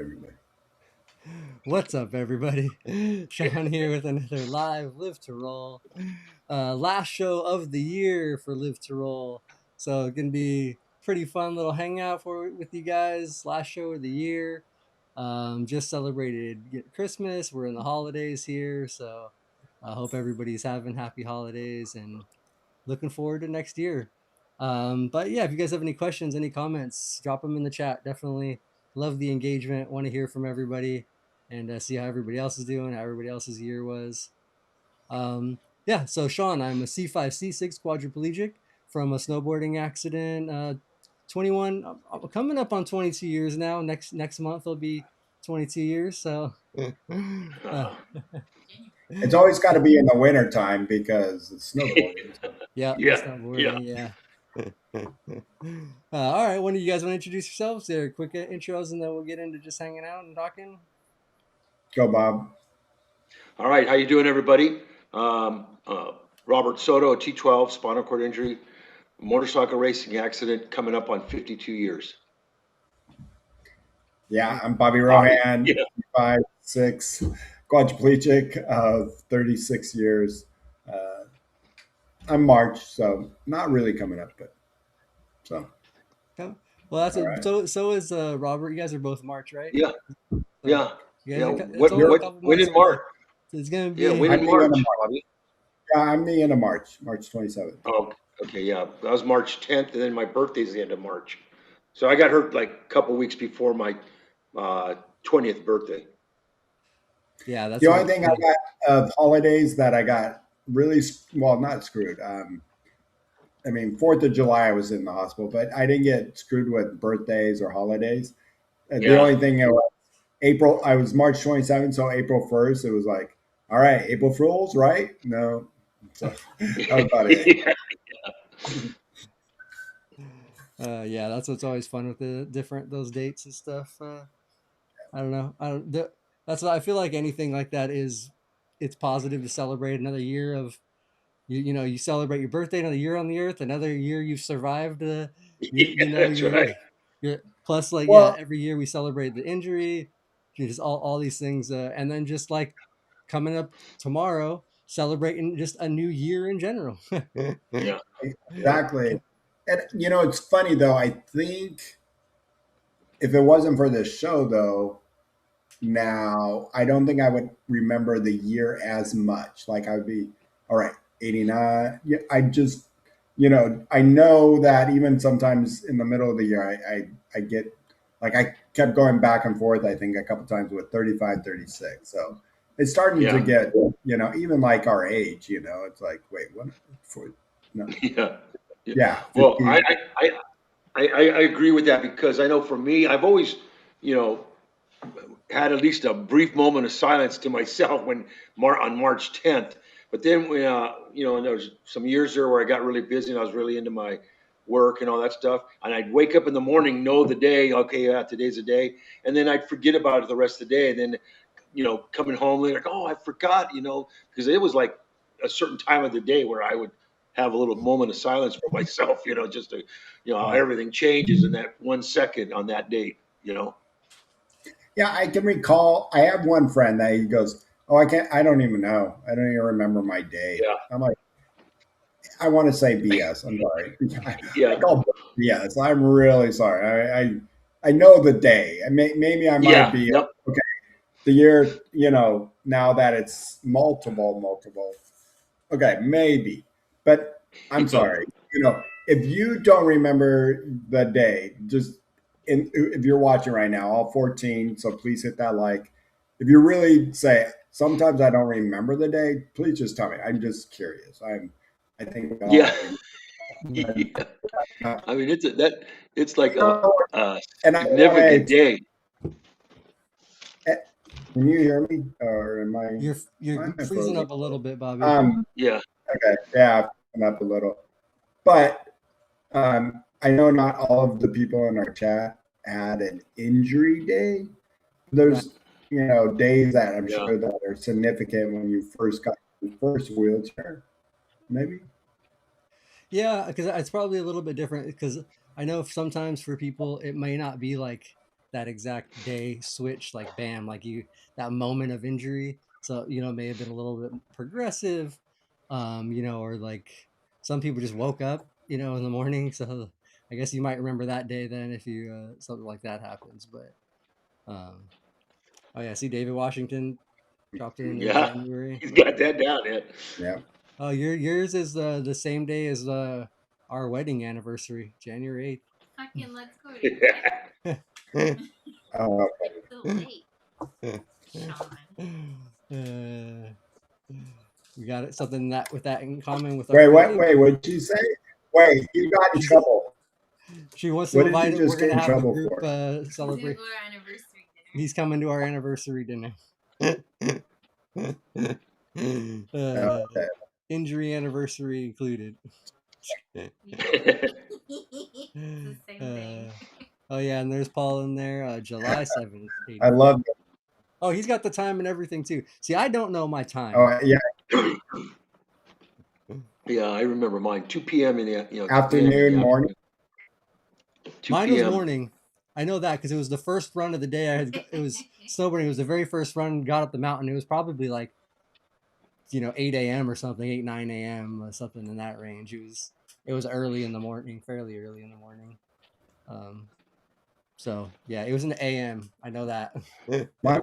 everybody. What's up, everybody? Sean here with another live Live to Roll. Last show of the year for Live to Roll. So it's gonna be pretty fun little hangout with you guys. Last show of the year. Just celebrated Christmas. We're in the holidays here, so I hope everybody's having happy holidays and looking forward to next year. But yeah, if you guys have any questions, any comments, drop them in the chat. Definitely love the engagement. Want to hear from everybody and see how everybody else is doing, how everybody else's year was. Yeah, so Sean, I'm a C5, C6 quadriplegic from a snowboarding accident. 21, I'm coming up on 22 years now. Next month will be 22 years. So, It's always got to be in the winter time because it's snowboarding. So. yeah, Yeah, yeah. snowboarding. Yeah. All right, when do you guys want to introduce yourselves? There, quick intros, and then we'll get into just hanging out and talking. Go, Bob. All right, how you doing, everybody? Robert Soto, a T12 spinal cord injury, motorcycle racing accident, coming up on 52 years. Yeah, I'm Bobby Bobby, Rohan, yeah. 5'6", quadriplegic of 36 years. I'm March, so not really coming up, but so. Okay. Well, that's All a, right. so is Robert. You guys are both March, right? Yeah, So yeah, you guys yeah. are. It's What, only a what, couple when months in away. March? So it's gonna Yeah, be. when I'm in the end of March, March. Bobby? Yeah, I'm the end of March, March 27th. Oh, okay, yeah. That was March 10th, and then my birthday's the end of March. So I got hurt like a couple weeks before my 20th birthday. Yeah, that's The what. only thing I got of holidays that I got really, well, not screwed. I mean, 4th of July, I was in the hospital, but I didn't get screwed with birthdays or holidays. The Yeah. only thing was April, I was March 27th, so April 1st, it was like, all right, April Fools, right? No. So that was about it. Yeah. Yeah, that's what's always fun with the different those dates and stuff. I don't know. That's what I feel like. Anything like that is, it's positive to celebrate another year of you know, you celebrate your birthday, another year on the earth, another year you've survived. You Yeah, know, that's right. you're plus like, yeah, Well, every year we celebrate the injury, just all these things, and then just like coming up tomorrow, celebrating just a new year in general. Yeah. exactly. And, it's funny, though. I think if it wasn't for this show, though, now I don't think I would remember the year as much. Like I would be, all right, 89. Yeah, I know that even sometimes in the middle of the year, I get, like I kept going back and forth, I think a couple times with 35, 36. So it's starting to Yeah. get, even like our age, it's like, wait, what? For, no, Yeah. Yeah. yeah, Well, 50. I agree with that because I know for me, I've always, you know, had at least a brief moment of silence to myself when on March 10th. But then, and there was some years there where I got really busy and I was really into my work and all that stuff. And I'd wake up in the morning, know the day, okay, yeah, today's the day. And then I'd forget about it the rest of the day. And then, coming home, like, oh, I forgot, because it was like a certain time of the day where I would have a little moment of silence for myself, just to, how Right. everything changes in that 1 second on that date. Yeah, I can recall. I have one friend that he goes, "Oh, I can't. I don't even know. I don't even remember my day." Yeah. I'm like, I want to say BS. I'm sorry. I Yeah. call BS. I'm really sorry. I know the day. Maybe I might Yeah. be Yep. okay. The year, now that it's multiple. Okay, maybe. But I'm Yeah. sorry. If you don't remember the day, if you're watching right now, all 14, so please hit that like. If you really say, sometimes I don't remember the day, please just tell me. I'm just curious. I think we Yeah. all think. Yeah. Uh, I mean, it's like a and I want significant to. day. Can you hear me, or am I? You're Am I freezing frozen? up a little bit, Bobby. Yeah. Okay. Yeah, I'm up a little, but I know not all of the people in our chat had an injury day. Right. There's, days that I'm Yeah. sure that are significant when you first got your first wheelchair, maybe. Yeah, because it's probably a little bit different because I know sometimes for people it may not be like that exact day switched, like bam, like that moment of injury. So it may have been a little bit progressive, or like some people just woke up, in the morning. So I guess you might remember that day then if you something like that happens. But oh yeah, see David Washington dropped it in Yeah, January. he's got that down, man. Yeah. Oh, yours is the same day as our wedding anniversary, January Fucking let's go Yeah. 8th. Oh, so late, Sean. We got it, something that with that in common with our wait, what? wedding. Wait, what did you say? Wait, you got in She said trouble. she wants to What did you invite it. We're just get gonna in have a trouble group for? We're celebrate. gonna go to our anniversary dinner. He's coming to our anniversary dinner. Okay. Injury anniversary included. It's the same thing. Oh yeah, and there's Paul in there. July 7th, I 84. love it. Oh, he's got the time and everything too. See, I don't know my time. Oh, yeah. Yeah, I remember mine. 2 p.m. in the 2 p.m. in Afternoon, the morning. afternoon. 2 Mine was p.m. morning. I know that because it was the first run of the day. It was snowboarding. It was the very first run. Got up the mountain. It was probably like 8 a.m. or something, 8 9 a.m. something in that range. It was early in the morning, fairly early in the morning. So yeah, it was in the a.m. I know that. Mine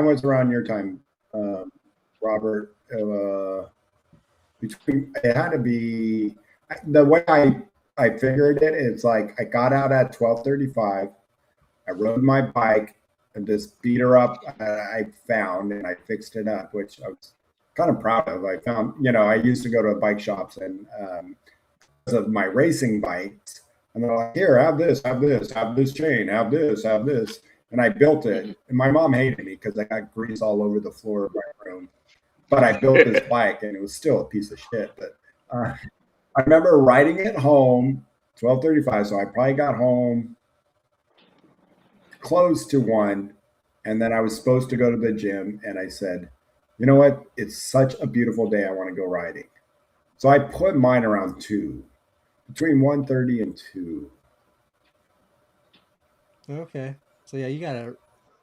was around your time, Robert. Between it had to be the way I figured it. It's like I got out at 12:35. I rode my bike and this beater up I found and I fixed it up, which I was kind of proud of. I found, I used to go to bike shops and because of my racing bikes, and they're like, here, have this, have this chain, have this, have this. And I built it. And my mom hated me because I got grease all over the floor of my room. But I built this bike and it was still a piece of shit. But I remember riding it home, 12:35. So I probably got home close to 1, and then I was supposed to go to the gym, and I said, you know what, it's such a beautiful day, I want to go riding. So I put mine around 2, between 1:30 and 2. Okay, so yeah, you got a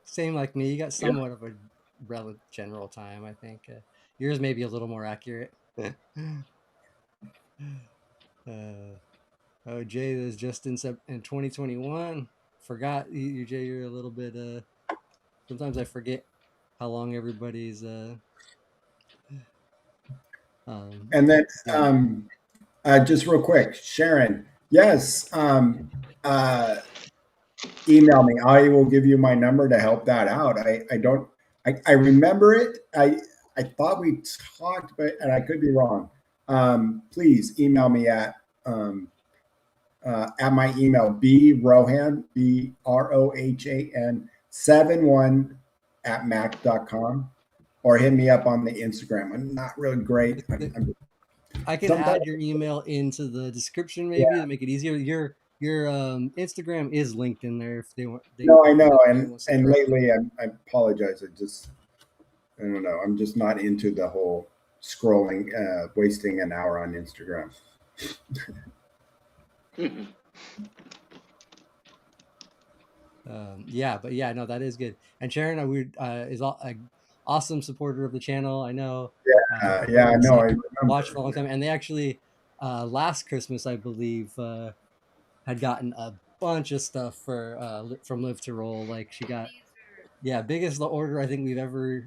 same like me. You got somewhat of a relative general time. I think yours may be a little more accurate. Oh, Jay is just in 2021. Forgot you, Jay. You're a little bit. Sometimes I forget how long everybody's. And then Yeah. just real quick, Sharon, yes, email me. I will give you my number to help that out. I don't. I remember it. I thought we talked, and I could be wrong. Please email me at my email, brohan, BROHAN 71 at mac.com, or hit me up on the Instagram. I'm not really great. I can add your email into the description maybe to make it easier. Your Instagram is linked in there if they want. No, I know, and lately I apologize. I don't know. I'm just not into the whole scrolling, wasting an hour on Instagram. Yeah, but yeah, no, that is good. And Sharon, is an awesome supporter of the channel. I know. Yeah, I know. I remember. Watched for a long time, and they actually last Christmas, I believe, had gotten a bunch of stuff from Live to Roll. Like she got, biggest order I think we've ever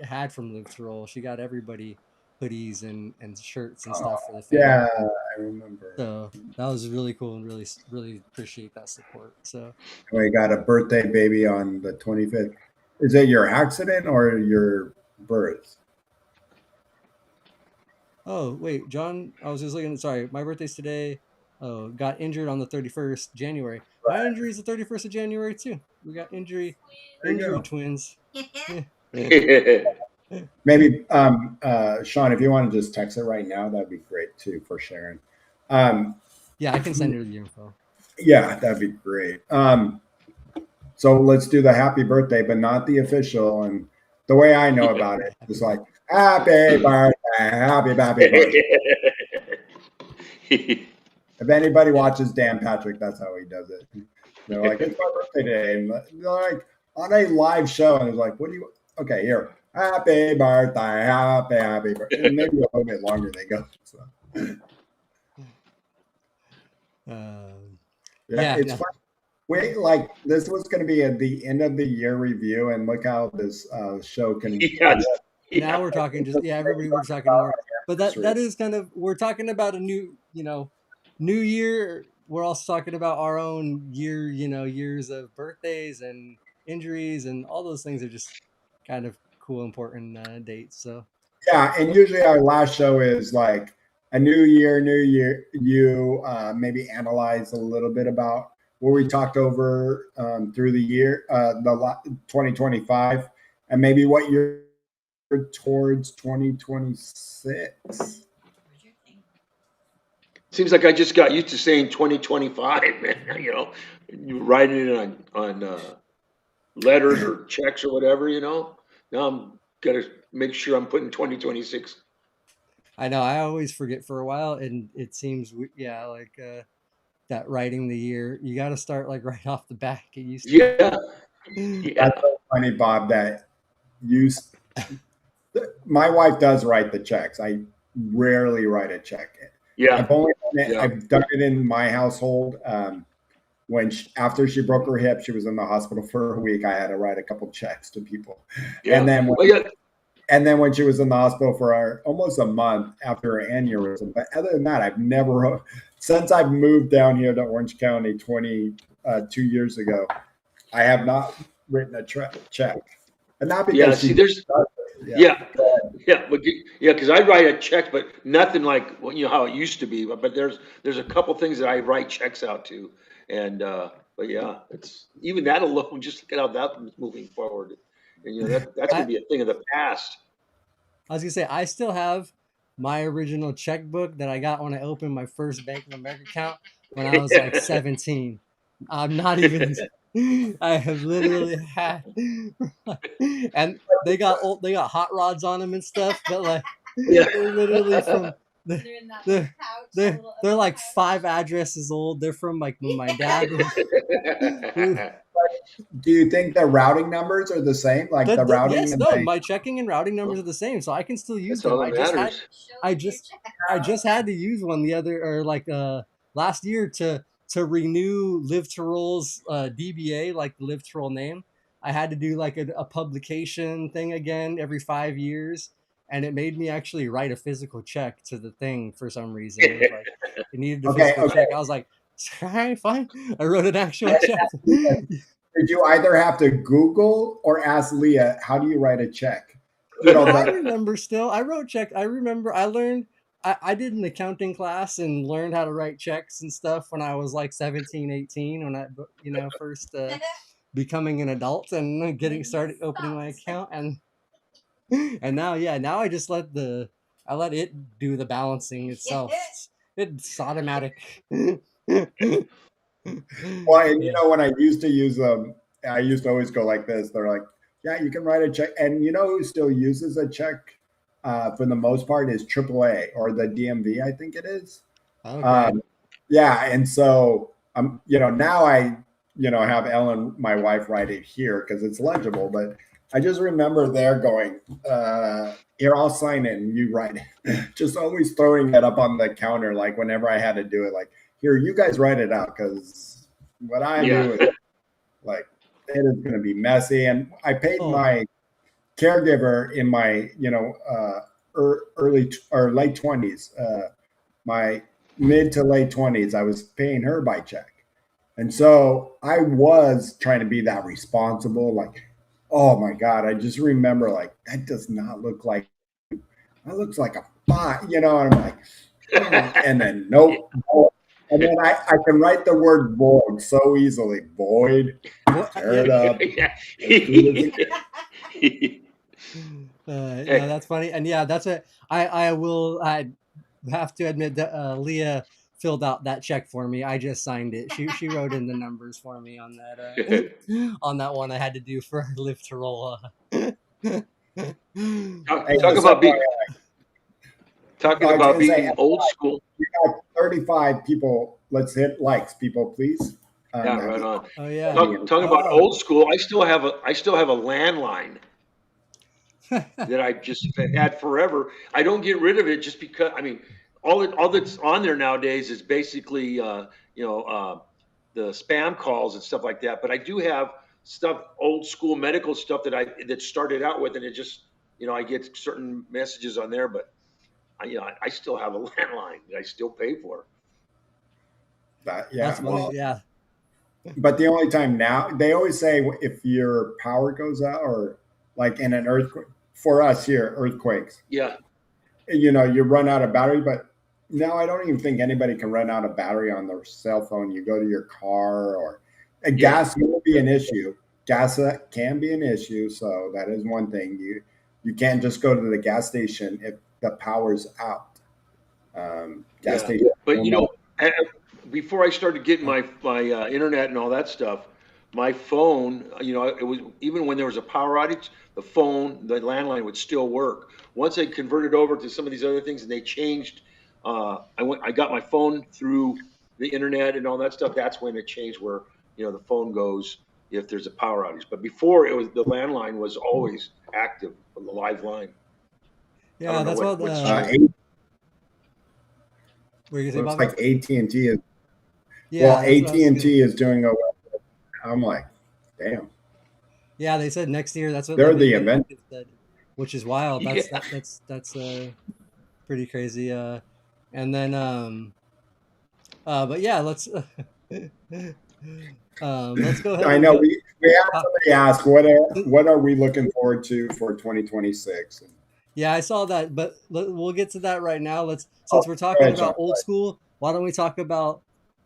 had from Live to Roll. She got everybody hoodies and shirts and stuff for the family. Yeah, I remember. So that was really cool and really really appreciate that support. So we got a birthday baby on the 25th. Is it your accident or your birth? Oh wait, John, I was just looking. Sorry, my birthday's today. Oh, got injured on the 31st January. Right. My injury is the 31st of January too. We got injury twins. Maybe Sean, if you want to just text it right now, that'd be great too for Sharon. Yeah, I can send her the info. Yeah, that'd be great. So let's do the happy birthday, but not the official. And the way I know about it is like happy birthday, happy birthday. If anybody watches Dan Patrick, that's how he does it. They're like, it's my birthday today. And they're like on a live show, and it's like, what do you okay, here. Happy birthday, happy birthday. And maybe a little bit longer they go. So yeah, it's no. fun. Wait, like this was going to be at the end of the year review, and look how this show can. Yes. Now we're talking just everybody we're talking more, but that is kind of we're talking about a new new year. We're also talking about our own year, years of birthdays and injuries and all those things are just kind of cool, important dates. So Yeah, and usually our last show is like a new year, new year. You maybe analyze a little bit about what we talked over through the year, 2025, and maybe what you're towards 2026. Seems like I just got used to saying 2025, man. You writing it on letters or checks or whatever. Now I'm gotta make sure I'm putting 2026. I know I always forget for a while, and it seems like that writing the year you got to start like right off the back. It used to. Yeah, yeah, That's so funny, Bob. That you, my wife does write the checks. I rarely write a check. yeah, I've only done it, yeah, I've done it in my household. When after she broke her hip, she was in the hospital for a week. I had to write a couple checks to people, yeah. and then when, Well, yeah, and then when she was in the hospital for almost a month after her aneurysm. But other than that, I've never since I've moved down here to Orange County 2 years ago. I have not written a check, and not yeah. because See, she there's does it. Yeah, yeah, yeah, but yeah, because I write a check, but nothing like how it used to be. But there's a couple things that I write checks out to, and but yeah, it's even that alone. Just look at how that's moving forward, and that's gonna I be a thing of the past. I was gonna say I still have my original checkbook that I got when I opened my first Bank of America account when I was like 17. I'm not even. I have literally had, and they got hot rods on them and stuff, but like Yeah. they're literally from the They're in that they're pouch, they're like 5 addresses old. They're from like when my dad was. Do you think the routing numbers are the same? Like the routing Yes, and no, the my checking and routing numbers are the same, so I can still use That's all them. that matters. I just I just had to use one the other or like last year to renew Live to Roll's DBA, like the Live to Roll name. I had to do like a publication thing again every 5 years, and it made me actually write a physical check to the thing for some reason. It was like it needed a okay, physical check. I was like, all right, fine. I wrote an actual check. Did you either have to Google or ask Leah, how do you write a check? No, I remember still. I wrote check. I remember I learned I did an accounting class and learned how to write checks and stuff when I was like 17, 18 when I first becoming an adult and getting started opening my account and now I just I let it do the balancing itself. It's automatic. Well, and when I used to use them, I used to always go like this. They're like, yeah, you can write a check. And you know who still uses a check for the most part is AAA or the DMV, I think it is. Okay. Yeah. And so, now I, have Ellen, my wife, write it here because it's legible. But I just remember there going, here, I'll sign it and you write it. Just always throwing it up on the counter, like whenever I had to do it, like, here, you guys write it out because what I do is like it is going to be messy. And I paid my caregiver in my early or late 20s, my mid to late 20s. I was paying her by check, and so I was trying to be that responsible. Like, oh my god, I just remember like that does not look like that looks like a bot, and I'm like, and then nope. And then I can write the word void so easily. Void, tear it up. No, that's funny. And yeah, that's what I have to admit that Leah filled out that check for me. I just signed it. She wrote in the numbers for me on that on that one I had to do for Live to Roll. Talk about being old school. you got 35 people. Let's hit likes, people, please. Yeah, That'd right be on. Oh yeah. Talking about Oh. old school, I still have a landline that I just had forever. I don't get rid of it just because. I mean, all that's on there nowadays is basically the spam calls and stuff like that. But I do have stuff, old school medical stuff that started out with, and it just I get certain messages on there, but I still have a landline that I still pay for. that. That's Yeah. funny. Well, Yeah. but the only time now they always say if your power goes out or like in an earthquake for us here earthquakes, Yeah, you run out of battery. But now I don't even think anybody can run out of battery on their cell phone. You go to your car or yeah, gas will be an issue. Gas can be an issue, so that is one thing. You can't just go to the gas station if the power's out. Gas yeah. station But will know. before I started getting my internet and all that stuff, my phone, it was even when there was a power outage, the landline would still work. Once I converted over to some of these other things and they changed, I got my phone through the internet and all that stuff. That's when it changed where the phone goes if there's a power outage. But before it was the landline was always active, the live line. I Yeah. don't know That's what. what's Uh, changed. Were you gonna say, looks Bobby? like AT&T is well, Yeah. That's what I was gonna. AT&T is doing a. I'm like, damn, Yeah, they said next year. That's what they're the the event. executive said, which is wild. Yeah. That's pretty crazy. And then but yeah, let's go ahead I and know go. we had Talk. somebody ask what are we looking forward to for 2026. Yeah, I saw that, but we'll get to that right now. Oh, Since we're go talking ahead, Sean. about old school, why don't we talk about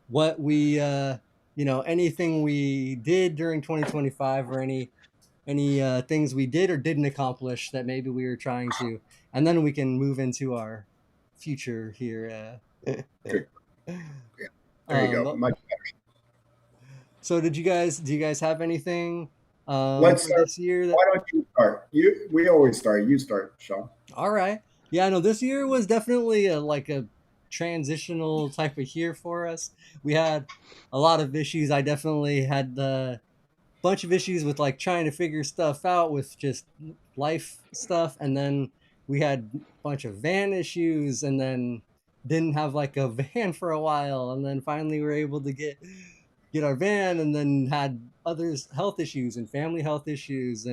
what we anything we did during 2025 or any things we did or didn't accomplish that maybe we were trying to, and then we can move into our future here. Good. Yeah, there you um, go. but- so do you guys have anything Let's for start. this year that Why don't you start? We always start. You start, Sean. all right. Yeah, no, this year was definitely like a transitional type of year for us. We had a lot of issues. I definitely had the bunch of issues with like trying to figure stuff out with just life stuff, and then we had a bunch of van issues, and then didn't have like a van for a while, and then finally were able to get our van, and then had others health issues and family health issues,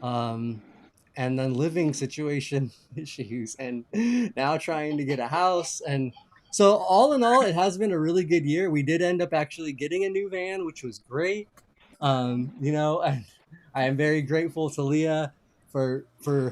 um and then living situation issues, and now trying to get a house. And so all in all, it has been a really good year. We did end up actually getting a new van, which was great. And I am very grateful to Leah for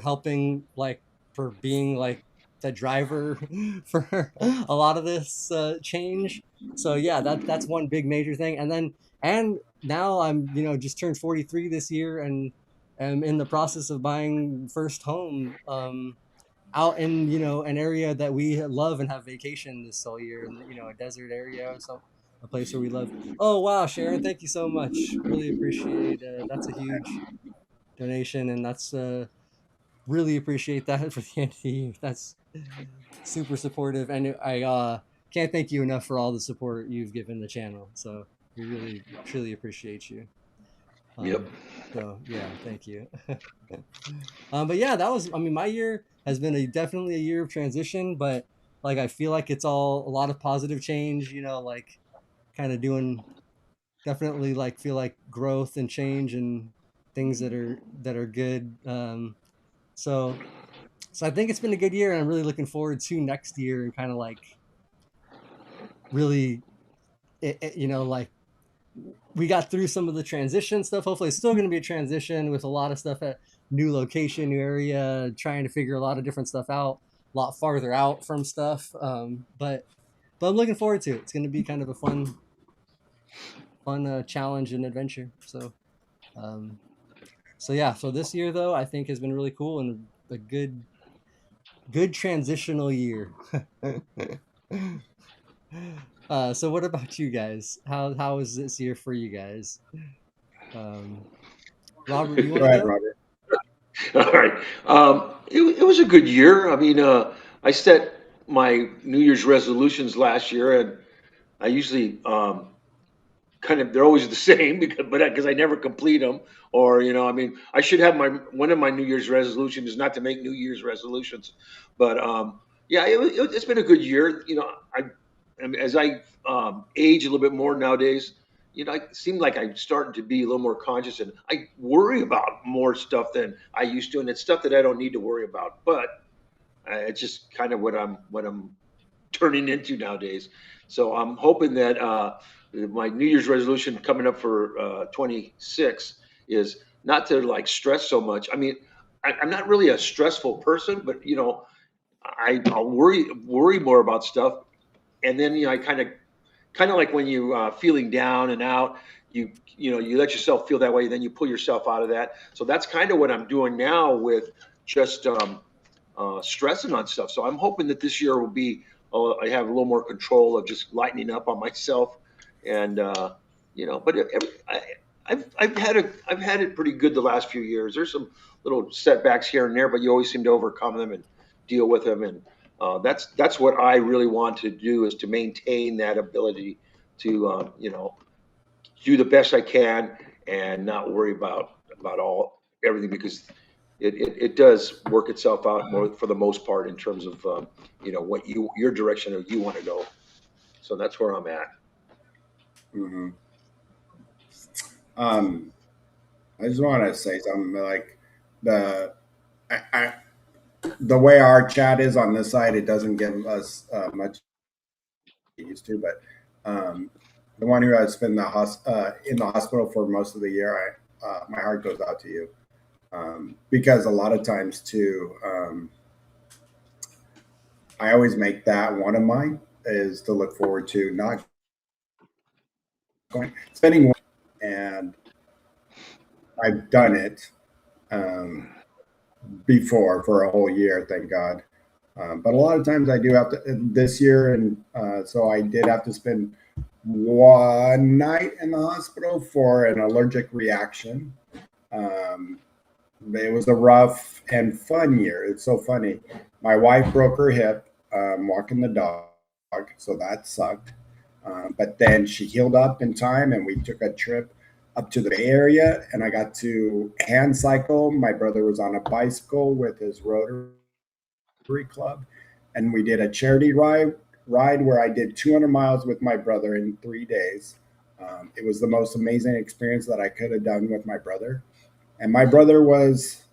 helping, like, for being like the driver for a lot of this change. So yeah, that's one big major thing. And now I'm just turned 43 this year, and am in the process of buying first home out in an area that we love and have vacation this whole year, in a desert area or so, a place where we love. Oh wow, Sharon, thank you so much. Really appreciate. That's a huge donation, and that's really appreciate that for the end of the year. That's super supportive, and I can't thank you enough for all the support you've given the channel. So we really truly appreciate you. Yep. Um, so yeah, thank you. But yeah, that was. I mean, my year has been definitely a year of transition, but like I feel like it's all a lot of positive change. Like kind of doing definitely like feel like growth and change and things that are good. So so I think it's been a good year, and I'm really looking forward to next year and kind of like really, like we got through some of the transition stuff. Hopefully, it's still going to be a transition with a lot of stuff at new location, new area, trying to figure a lot of different stuff out, a lot farther out from stuff. But I'm looking forward to it. It's going to be kind of a fun challenge and adventure. Um, so yeah. So this year though, I think has been really cool and a good transitional year. So what about you guys? How is this year for you guys? Um, Robert, you want Go to ahead, go? Robert. All right. It was a good year. I mean, I set. my New Year's resolutions last year, and I usually kind of they're always the same because I never complete them. Or I mean, I should have my one of my New Year's resolutions is not to make New Year's resolutions, but yeah, it's been a good year. I as I age a little bit more nowadays. I seem like I'm starting to be a little more conscious, and I worry about more stuff than I used to, and it's stuff that I don't need to worry about. But it's just kind of what I'm turning into nowadays. So I'm hoping that my New Year's resolution coming up for 26 is not to like stress so much. I mean, I'm not really a stressful person, but I'll worry more about stuff, and then I kind of like when you feeling down and out. You let yourself feel that way, then you pull yourself out of that. So that's kind of what I'm doing now with just stressing on stuff. So I'm hoping that this year will be I have a little more control of just lightening up on myself, and but I've had it pretty good the last few years. There's some little setbacks here and there, but you always seem to overcome them and deal with them, and that's what I really want to do is to maintain that ability to do the best I can and not worry about all everything because it does work itself out more for the most part in terms of what your direction that you want to go. So that's where I'm at. Hmm. Um, I just want to say something like the I, the way our chat is on this side, it doesn't give us much it used to, but the one who has been in the hospital for most of the year, my heart goes out to you because a lot of times too, I always make that one of mine is to look forward to not going spending one, and I've done it before for a whole year, thank God. But a lot of times I do have to this year, and so I did have to spend one night in the hospital for an allergic reaction. Um, it was a rough and fun year. It's so funny. My wife broke her hip walking the dog, so that sucked. But then she healed up in time, and we took a trip up to the Bay Area, and I got to hand cycle. My brother was on a bicycle with his Rotary Club, and we did a charity ride where I did 200 miles with my brother in 3 days. It was the most amazing experience that I could have done with my brother. And my brother was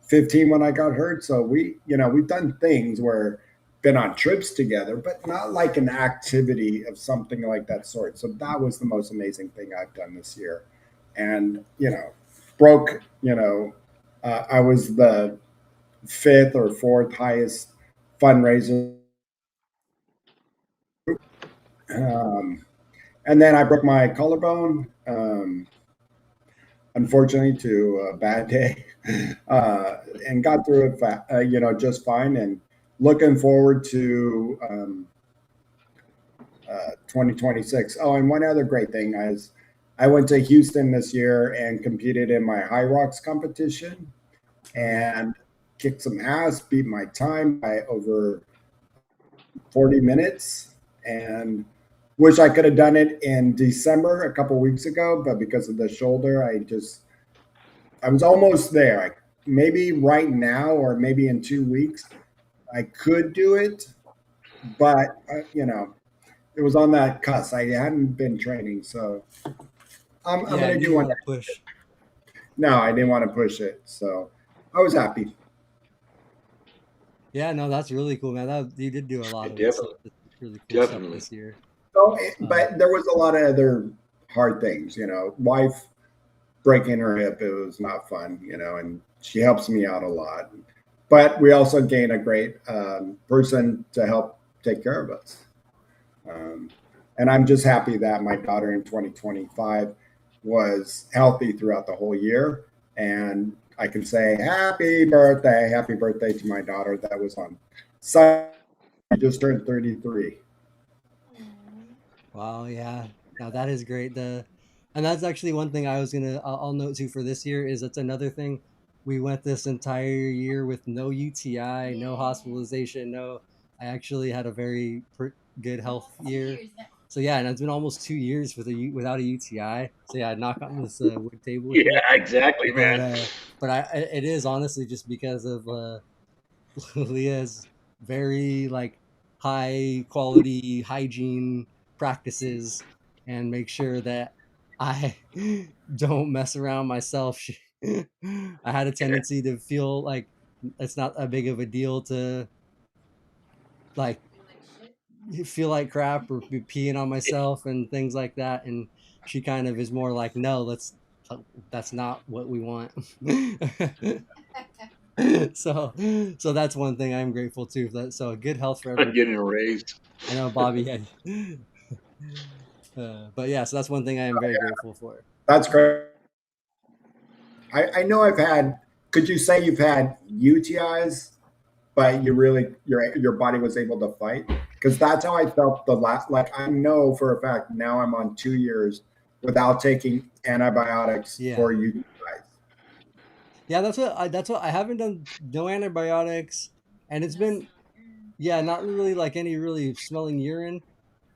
15 when I got hurt, so we've done things where been on trips together, but not like an activity of something like that sort. So that was the most amazing thing I've done this year, and broke. I was the fifth or fourth highest fundraiser. Um, and then I broke my collarbone, unfortunately, to a bad day, and got through it, just fine. And looking forward to 2026. Oh, and one other great thing is I went to Houston this year and competed in my high rocks competition and kicked some ass, beat my time by over 40 minutes, and wish I could have done it in December a couple weeks ago, but because of the shoulder, I was almost there. Maybe right now or maybe in 2 weeks I could do it, but it was on that cusp. I hadn't been training, so I'm Yeah, gonna you do didn't one. want to push. No, I didn't want to push it, so I was happy. Yeah, no, that's really cool, man. You did do a lot of Definitely, really cool stuff definitely. this year. So, Um, but there was a lot of other hard things. Wife breaking her hip, it was not fun. And she helps me out a lot. But we also gain a great person to help take care of us. Um, and I'm just happy that my daughter in 2025 was healthy throughout the whole year. And I can say happy birthday to my daughter that was on Sunday. She just turned 33. wow, yeah, now that is great. And that's actually one thing I was I'll note too for this year is that's another thing. We went this entire year with no UTI, no Yeah. hospitalization, no I actually had a very good health year. So yeah, and it's been almost 2 years without a UTI. So yeah, I knock on this wood table Yeah, here. exactly, But man. uh, but it is honestly just because of Leah's very like high quality hygiene practices and make sure that I don't mess around myself. I had a tendency to feel like it's not a big of a deal to like feel like crap or be peeing on myself and things like that, and she kind of is more like, no, that's not what we want. so so that's one thing I'm grateful to, that so good health for I'm everybody. getting raised. I know Bobby had but yeah, so that's one thing I am very grateful for. That's great. I know I've had. Could you say you've had UTIs, but your body was able to fight? Because that's how I felt the last. Like I know for a fact now I'm on 2 years without taking antibiotics Yeah, for UTIs. yeah, that's what I haven't done, no antibiotics, and it's been, yeah, not really like any really smelling urine.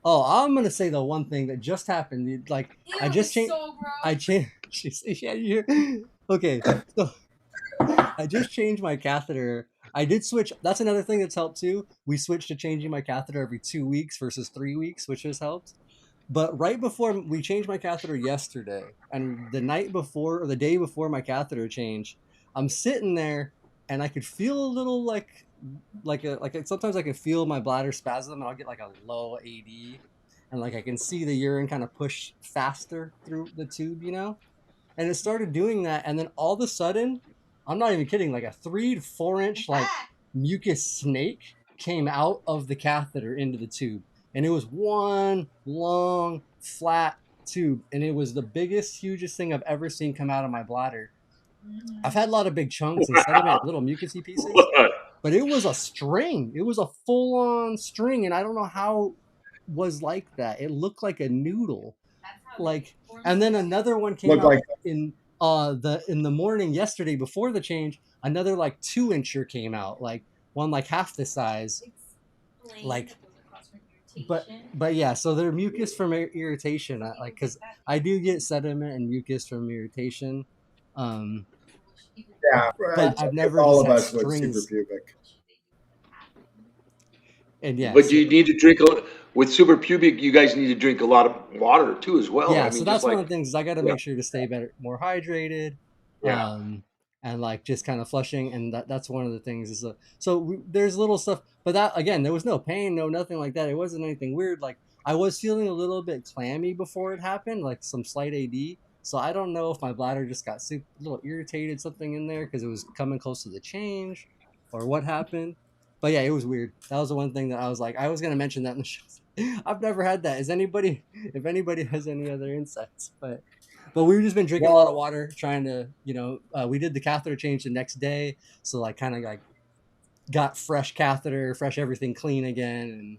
Oh, I'm gonna say the one thing that just happened. Like I just changed. So gross. I changed. Yeah, okay. So I just changed my catheter. I did switch. That's another thing that's helped too. We switched to changing my catheter every 2 weeks versus 3 weeks, which has helped. But right before we changed my catheter yesterday, and the night before or the day before my catheter change, I'm sitting there and I could feel a little sometimes I can feel my bladder spasm and I'll get like a low AD, and like I can see the urine kind of push faster through the tube. And it started doing that, and then all of a sudden, I'm not even kidding, like a 3 to 4 inch like mucus snake came out of the catheter into the tube, and it was one long flat tube, and it was the biggest, hugest thing I've ever seen come out of my bladder. I've had a lot of big chunks and sediment, Wow. little mucusy pieces, but it was a string. It was a full on string, and I don't know how was like that. It looked like a noodle, like, and then another one came Look out like in the morning yesterday before the change. Another like 2 incher came out, like one like half the size, like. But yeah, so they're mucus from irritation. Like because I do get sediment and mucus from irritation, um, yeah, but it's, I've it's never all just of had us with super strings. pubic. And yeah, But so you need to drink with super pubic. You guys need to drink a lot of water too, as well. yeah, I so mean, just that's one like of the things is I got to yeah, make sure to stay better, more hydrated, yeah. um, and like just kind of flushing, and that's one of the things is there's little stuff, but that again, there was no pain, no nothing like that. It wasn't anything weird. Like I was feeling a little bit clammy before it happened, like some slight AD. So I don't know if my bladder just got a little irritated, something in there because it was coming close to the change, or what happened. But yeah, it was weird. That was the one thing that I was like, I was gonna mention that in the show. I've never had that. Is anybody, if anybody has any other insights? But we've just been drinking a lot of Well, water, trying to, we did the catheter change the next day, so like kind of like got fresh catheter, fresh everything clean again,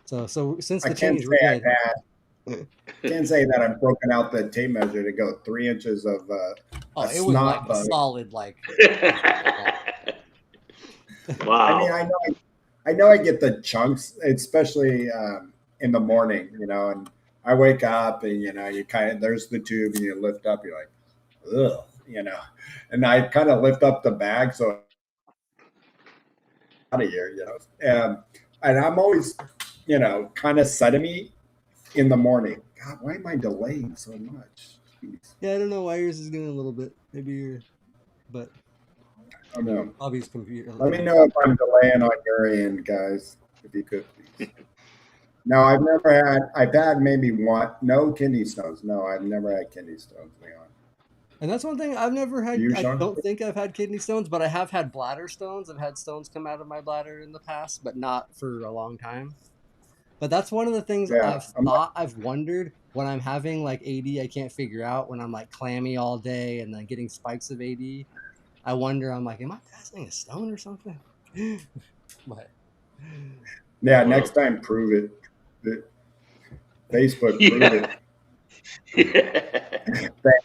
and so since I the can't change, say we're I've good. had. Can't say that I've broken out the tape measure to go 3 inches of Oh, a it was like snot a bug. solid like. I mean, Wow. I know I get the chunks, especially in the morning, and I wake up and you kind of there's the tube and you lift up, you're like, ugh, and I kind of lift up the bag so out of here, and I'm always, kind of sediment in the morning. God, why am I delaying so much? Jeez. Yeah, I don't know why yours is getting a little bit. Maybe you're, but Oh no. Bobby's computer Let me know connection. if I'm delaying on your end, guys. If you could, please. No, I've never had. I've had maybe one. No kidney stones. No, I've never had kidney stones, Leon. And that's one thing I've never had. You, I Sean? don't think I've had kidney stones, but I have had bladder stones. I've had stones come out of my bladder in the past, but not for a long time. But that's one of the things Yeah, I'm not. I've wondered when I'm having like AD, I can't figure out when I'm like clammy all day and then getting spikes of AD. I wonder, I'm like, am I passing a stone or something? But Yeah, Wow. next time, prove it. Facebook, prove Yeah. it.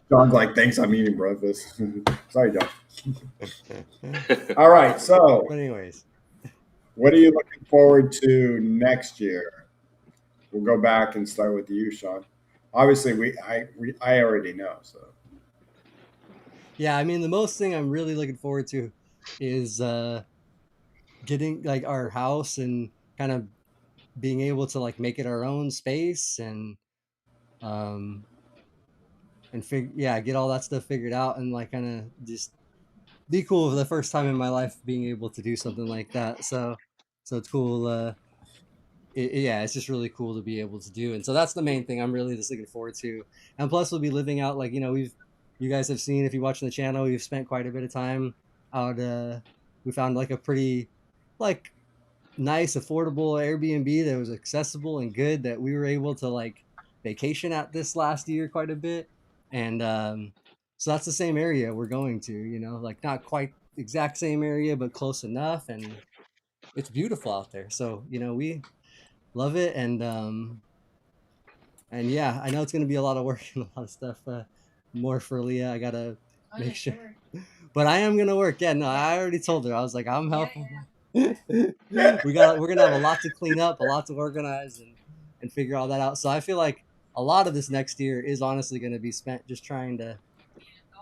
John's like, thanks. I'm eating breakfast. Sorry, John. but All right, so anyways, What are you looking forward to next year? We'll go back and start with you, Sean. Obviously, I already know. So Yeah, I mean, the most thing I'm really looking forward to is getting like our house and kind of being able to like make it our own space um get all that stuff figured out and like kind of just be cool for the first time in my life being able to do something like that. So it's cool. Yeah, it's just really cool to be able to do, and so that's the main thing I'm really just looking forward to. And plus, we'll be living out like you guys have seen if you're watching the channel, we've spent quite a bit of time out. We found like a pretty like nice, affordable Airbnb that was accessible and good that we were able to like vacation at this last year quite a bit. And so that's the same area we're going to, like not quite exact same area, but close enough. And it's beautiful out there. So, we love it. And yeah, I know it's going to be a lot of work and a lot of stuff more for Leah. I got to make sure. But I am going to work. Yeah, no, I already told her. I was like, I'm helping. We're gonna have a lot to clean up, a lot to organize, and figure all that out. So I feel like a lot of this next year is honestly going to be spent just trying to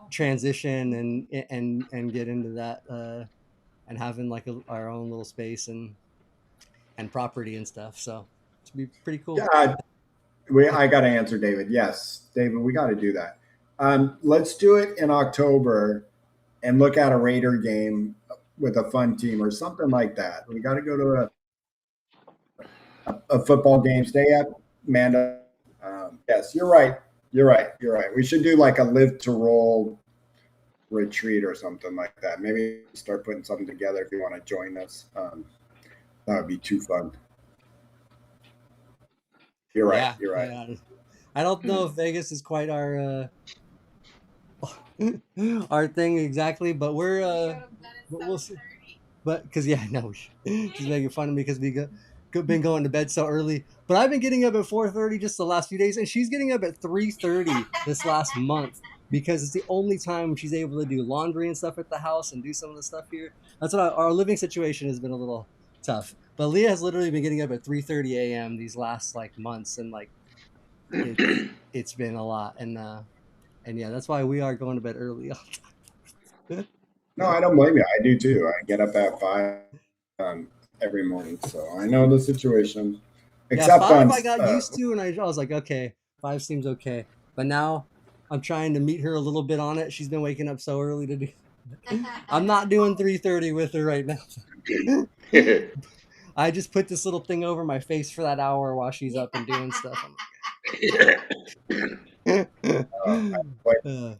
transition and get into that and having like our own little space and property and stuff. So it's be pretty cool. yeah, I got to answer David. Yes, David, we got to do that. Let's do it in October and look at a Raider game with a fun team or something like that. We got to go to a football game. Stay up, Amanda. Yes, you're right. You're right. You're right. We should do like a live to roll retreat or something like that. Maybe start putting something together if you want to join us. That would be too fun. You're right. Yeah, You're right. yeah. I don't know if Vegas is quite our thing exactly, but we'll see. But because yeah, no, she's making fun of me because been going to bed so early. But I've been getting up at 4:30 just the last few days, and she's getting up at 3:30 this last month because it's the only time she's able to do laundry and stuff at the house and do some of the stuff here. That's what our living situation has been a little tough. But Leah has literally been getting up at 3:30 a.m. these last like months, and like it's been a lot, and yeah, that's why we are going to bed early. No, I don't blame you. I do too. I get up at 5 every morning, so I know the situation. Yeah, Except five on I got used to, and I was like, okay, five seems okay. But now I'm trying to meet her a little bit on it. She's been waking up so early to do. I'm not doing 3:30 with her right now. I just put this little thing over my face for that hour while she's up and doing stuff. uh,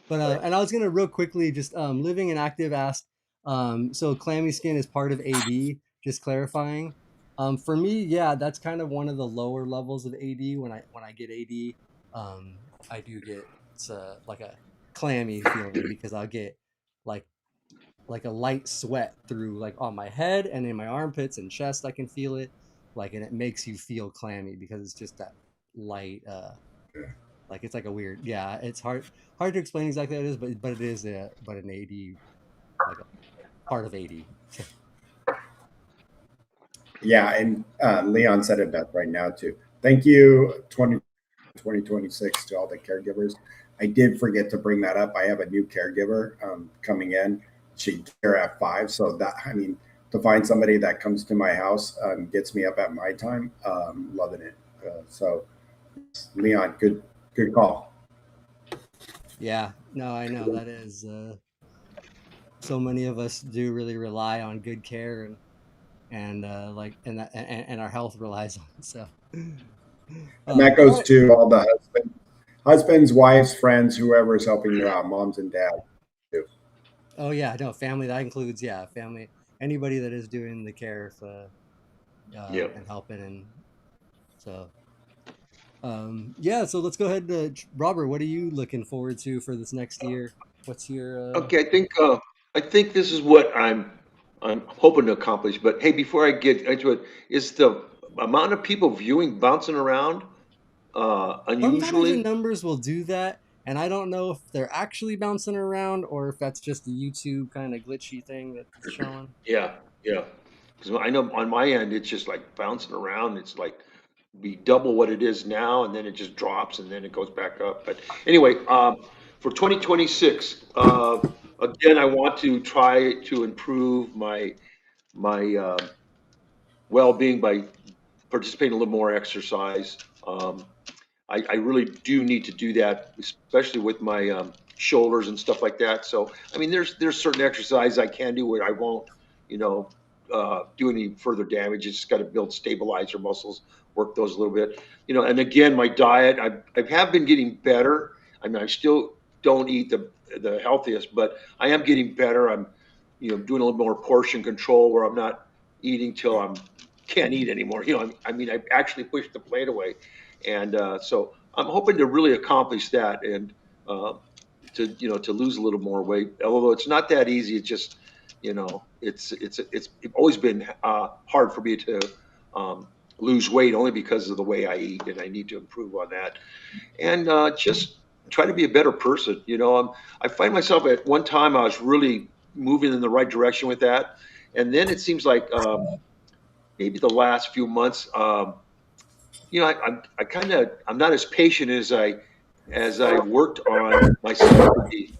but and I was gonna real quickly just living and active asked so clammy skin is part of AD, just clarifying. For me, yeah, that's kind of one of the lower levels of AD. When I get AD, I do get it's like a clammy feeling because I'll get like like a light sweat through like on my head and in my armpits and chest. I can feel it like, and it makes you feel clammy because it's just that light like it's like a weird, yeah. It's hard to explain exactly what it is, but it is but an AD like a part of AD. yeah, and Leon said it best right now too. Thank you, 2026 to all the caregivers. I did forget to bring that up. I have a new caregiver coming in. She here at 5, so that I mean to find somebody that comes to my house gets me up at my time. Loving it. So Leon, good call. Yeah, no, I know that is. So many of us do really rely on good care and like and our health relies on it. So, And that all goes right. to all the husbands, wives, friends, whoever is helping you out, moms and dads. Too. Oh yeah, no family. That includes yeah family. Anybody that is doing the care for Yeah. and helping and so yeah. So let's go ahead. Robert, what are you looking forward to for this next year? What's your Okay, I think this is what I'm hoping to accomplish. But hey, before I get into it, is the amount of people viewing bouncing around Sometimes the unusually? numbers will do that, and I don't know if they're actually bouncing around or if that's just a YouTube kind of glitchy thing that it's showing. Yeah, yeah. Because I know on my end, it's just like bouncing around. It's like be double what it is now, and then it just drops, and then it goes back up. But anyway, for 2026, again, I want to try to improve my well-being by participating in a little more exercise. I really do need to do that, especially with my shoulders and stuff like that. So, I mean, there's certain exercise I can do where I won't, you know, do any further damage. It's just got to build stabilizer muscles, work those a little bit, And again, my diet, I have been getting better. I mean, I still don't eat the healthiest, but I am getting better. I'm, doing a little more portion control where I'm not eating till I'm can't eat anymore. I mean, I actually pushed the plate away, and so I'm hoping to really accomplish that and to lose a little more weight. Although it's not that easy, it's just it's always been hard for me to lose weight only because of the way I eat, and I need to improve on that. And just try to be a better person. I find myself at one time I was really moving in the right direction with that, and then it seems like maybe the last few months. I'm not as patient as I worked on myself to be.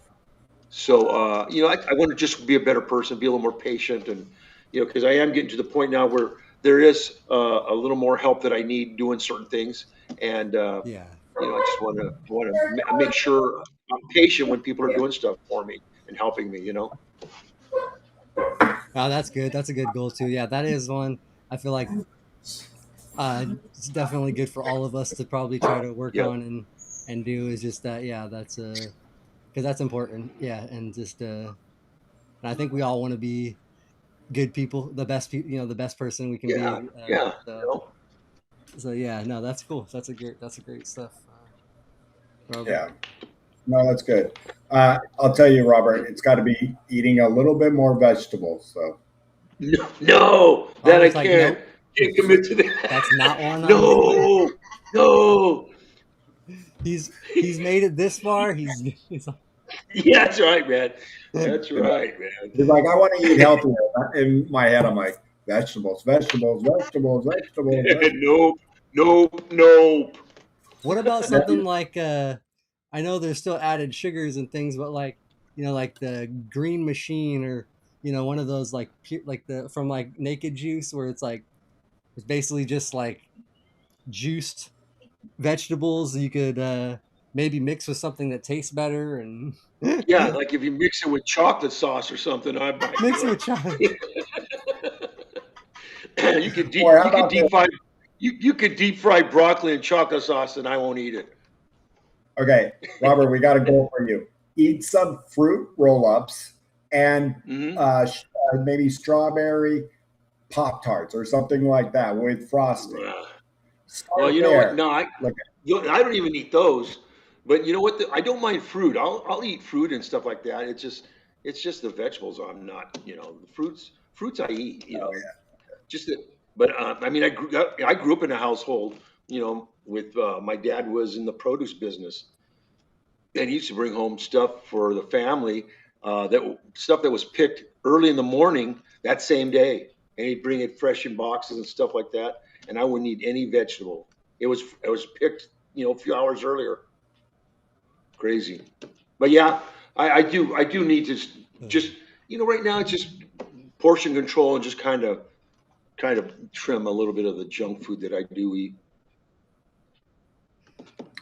So I want to just be a better person, be a little more patient, and because I am getting to the point now where there is a little more help that I need doing certain things, and Yeah. I just want to make sure I'm patient when people are doing stuff for me and helping me. Oh, that's good. That's a good goal too. Yeah, that is one I feel like it's definitely good for all of us to probably try to work Yeah, on and do is just that. Yeah, that's because that's important. Yeah, and just and I think we all want to be good people, the best people, the best person we can yeah, be. yeah. So yeah, no, that's cool. That's a great stuff, Robert. Yeah. No, that's good. I'll tell you, Robert, it's got to be eating a little bit more vegetables. So, No, no, that I Robert's like, can't. nope, Can't commit to that's that. not one I'm doing. No, no. He's made it this far. He's Yeah, that's right, man. That's you know, right, he's like, I want to eat healthier. In my head, I'm like, vegetables, vegetables, vegetables, vegetables, man. vegetables. Nope, nope, nope. What about Yeah, something like I know there's still added sugars and things, but like like the green machine or one of those like like the from like Naked Juice where it's basically just like juiced vegetables you could maybe mix with something that tastes better and Yeah, like if you mix it with chocolate sauce or something, I might mix it do with chocolate. it. you could or deep how you could about this? deep fry you could deep fry broccoli in chocolate sauce and I won't eat it. Okay, Robert, we got a goal for you. Eat some fruit roll ups and Hmm. maybe strawberry Pop Tarts or something like that with frosting. Well, Start you know what? there. No, I Like, I don't even eat those. But you know what? I don't mind fruit. I'll eat fruit and stuff like that. It's just the vegetables I'm not. The fruits I eat. oh yeah, Just that. But I mean, I grew up in a household. With my dad was in the produce business, and he used to bring home stuff for the family. That stuff that was picked early in the morning that same day, and he'd bring it fresh in boxes and stuff like that. And I wouldn't eat any vegetable. It was picked, a few hours earlier. Crazy, but yeah, I do need to just right now it's just portion control and just kind of trim a little bit of the junk food that I do eat.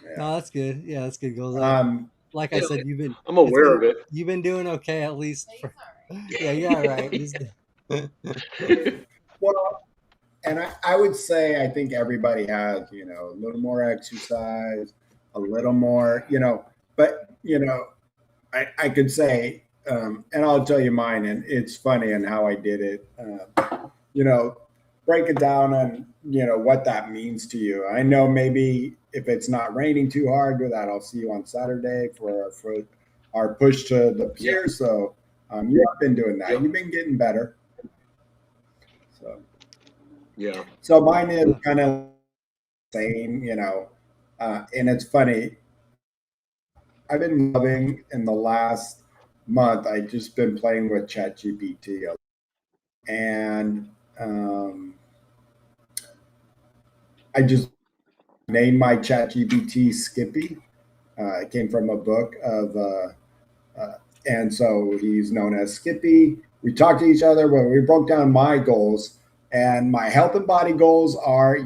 yeah. No, that's good. Yeah, that's good goals. Um, Like I You know, said, I'm aware of it. you've been doing okay at least He's for all right. yeah, you're all right. Just well, and I would say I think everybody has, a little more exercise, a little more, but I could say, and I'll tell you mine, and it's funny and how I did it. You know, break it down on what that means to you. I know maybe if it's not raining too hard, do that. I'll see you on Saturday for our push to the Yep, pier. So you've been doing that. yep, You've been getting better. So yeah, so mine is uh, kind of same, and it's funny. I've been loving in the last month. I just been playing with ChatGPT, and Um, I just named my ChatGPT Skippy. It came from a book of, and so he's known as Skippy. We talked to each other when we broke down my goals, and my health and body goals are,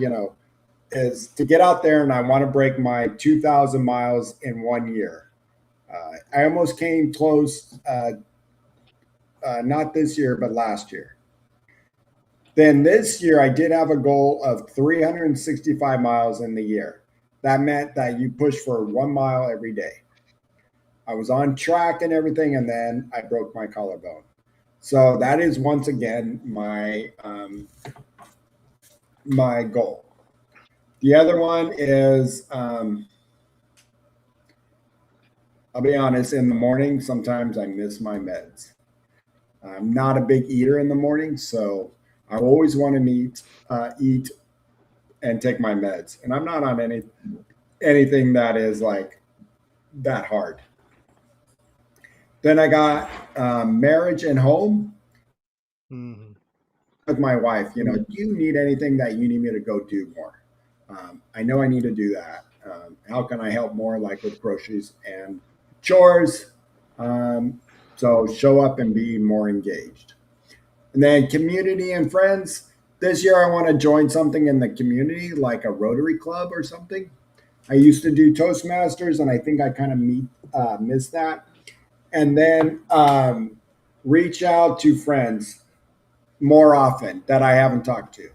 is to get out there and I want to break my 2,000 miles in 1 year. I almost came close, not this year, but last year. Then this year, I did have a goal of 365 miles in the year. That meant that you push for 1 mile every day. I was on track and everything, and then I broke my collarbone. So that is once again my goal. The other one is, I'll be honest, in the morning, sometimes I miss my meds. I'm not a big eater in the morning, so I always want to eat and take my meds. And I'm not on anything that is like that hard. Then I got marriage and home Mm-hmm. with my wife. Do you need anything that you need me to go do more? I know I need to do that. How can I help more, like with groceries and chores? Um, so show up and be more engaged. And then community and friends. This year, I want to join something in the community, like a Rotary Club or something. I used to do Toastmasters, and I think I kind of missed that. And then reach out to friends more often that I haven't talked to,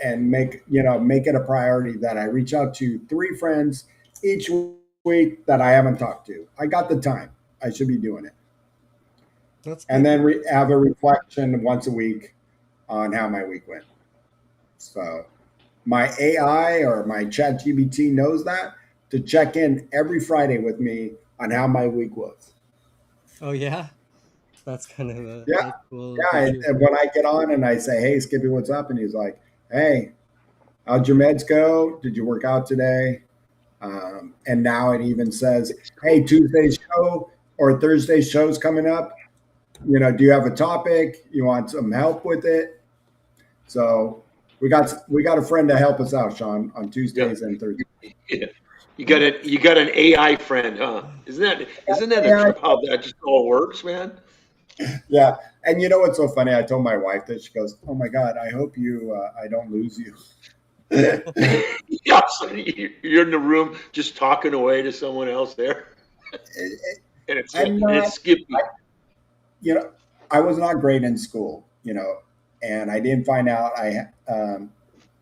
and make it a priority that I reach out to 3 friends each week that I haven't talked to. I got the time. I should be doing it. That's And good. then have a reflection once a week on how my week went. So my AI or my chat GBT knows that to check in every Friday with me on how my week was. Oh yeah, that's kind of a Yeah. that's a little Yeah. And, feature. and when I get on and I say, hey, Skippy, what's up? And he's like, hey, how'd your meds go? Did you work out today? And now it even says, It's hey, cool. Tuesday's show or Thursday's show's coming up. Do you have a topic? You want some help with it? So we got a friend to help us out, Sean, on Yeah. Tuesdays and Thursdays. Yeah. You got an AI friend, huh? Isn't that a Yeah, trip how that just all works, man? yeah. And you know what's so funny? I told my wife that. She goes, "Oh my God, I hope I don't lose you." Yeah, so you're in the room just talking away to someone else there, and it's I'm and not. it's Skippy. you know, I was not great in school, and I didn't find out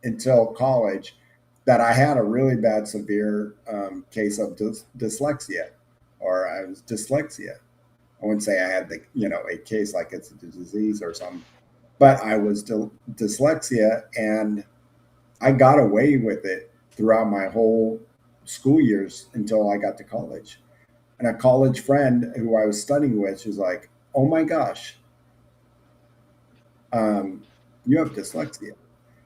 until college that I had a really bad, severe case of dyslexia, or I was dyslexia. I wouldn't say I had a case like it's a disease or something, but I was dyslexia, and I got away with it throughout my whole school years until I got to college. And a college friend who I was studying with, she's like, "Oh my gosh, you have dyslexia."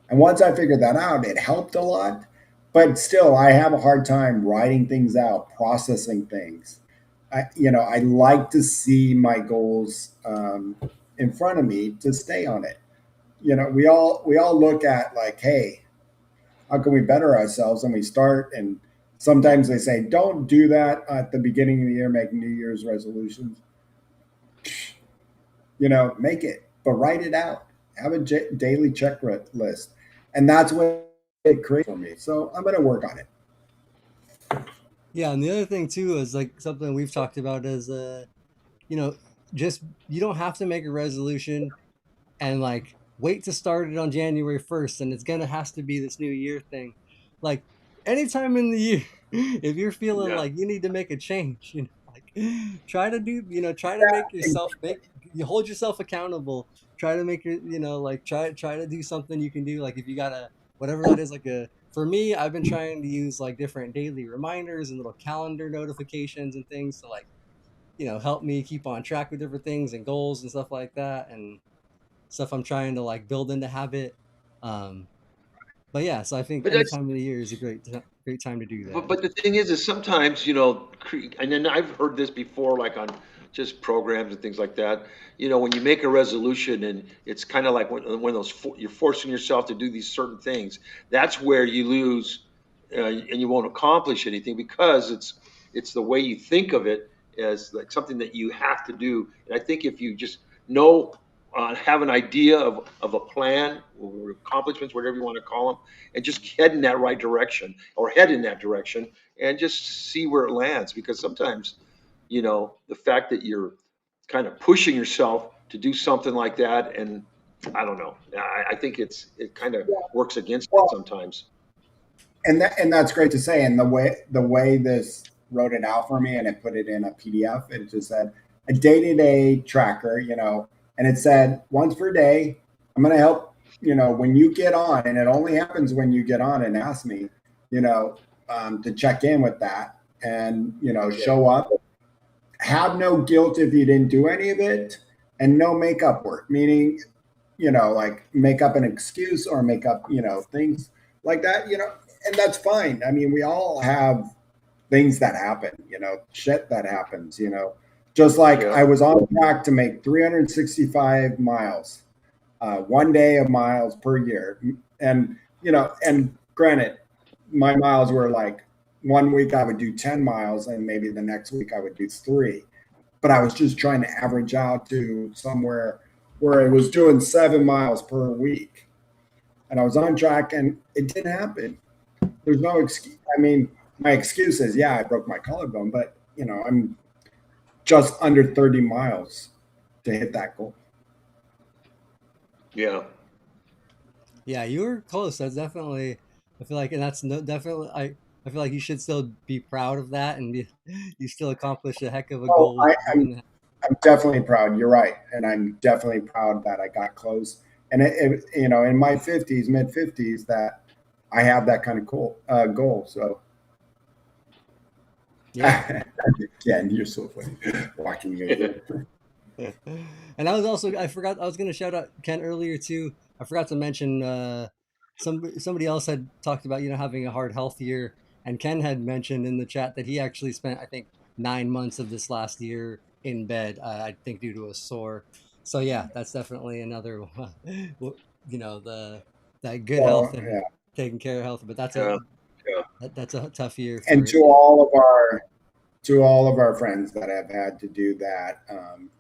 And once I figured that out, it helped a lot. But still, I have a hard time writing things out, processing things. I like to see my goals in front of me to stay on it. We all look at like, hey, how can we better ourselves? And we start, and sometimes they say, don't do that at the beginning of the year, make New Year's resolutions. Make it, but write it out. Have a daily checklist, and that's what it creates for me. So I'm going to work on it. Yeah, and the other thing too is like something we've talked about is you know, just you don't have to make a resolution and like wait to start it on January 1st and it's gonna has to be this new year thing. Like anytime in the year, if you're feeling Yeah. like you need to make a change, like try to make yourself make you hold yourself accountable. Try to make like try to do something you can do. Like if you gotta whatever that is, like a for me, I've been trying to use like different daily reminders and little calendar notifications and things to like, help me keep on track with different things and goals and stuff like that. And stuff I'm trying to like build into habit. Um, but yeah, so I think But any that's time of the year is a great time to do that. but the thing is sometimes and then I've heard this before, like on just programs and things like that. When you make a resolution, and it's kind of like when you're forcing yourself to do these certain things, that's where you lose, and you won't accomplish anything, because it's the way you think of it as like something that you have to do. And I think if you just know, have an idea of a plan or accomplishments, whatever you want to call them, and just head in that right direction, or head in that direction, and just see where it lands. Because sometimes, the fact that you're kind of pushing yourself to do something like that, and I don't know, I think it kind of works against it Well, sometimes. and that's great to say. And the way this wrote it out for me, and it put it in a PDF. It just said a day-to-day tracker, and it said once per day, I'm going to help. When you get on, and it only happens when you get on and ask me, to check in with that, and Okay. show up. Have no guilt if you didn't do any of it, and no makeup work. Meaning, like make up an excuse or make up, things like that, and that's fine. I mean, we all have things that happen, shit that happens, just like Yeah. I was on track to make 365 miles, 1 day of miles per year. And granted, my miles were like 1 week I would do 10 miles and maybe the next week I would do three, but I was just trying to average out to somewhere where I was doing 7 miles per week. And I was on track and it didn't happen. There's no excuse. I mean, my excuse is, yeah, I broke my collarbone, but I'm just under 30 miles to hit that goal. Yeah. Yeah, you were close. That's definitely. I feel like, and that's no, definitely. I feel like you should still be proud of that, and you still accomplished a heck of a Oh, goal I'm doing that. I'm definitely proud. You're right, and I'm definitely proud that I got close. And in my 50s, mid 50s, that I have that kind of goal. So, Yeah. again, you're so funny. Watching me again. And I forgot I was gonna shout out Ken earlier too. I forgot to mention somebody else had talked about having a hard health year, and Ken had mentioned in the chat that he actually spent, I think, 9 months of this last year in bed. I think due to a sore. So yeah, that's definitely another one. The that good health Well, and yeah. taking care of health, but Yeah. Yeah. that's a tough year And for yeah. to all of our friends that have had to do that,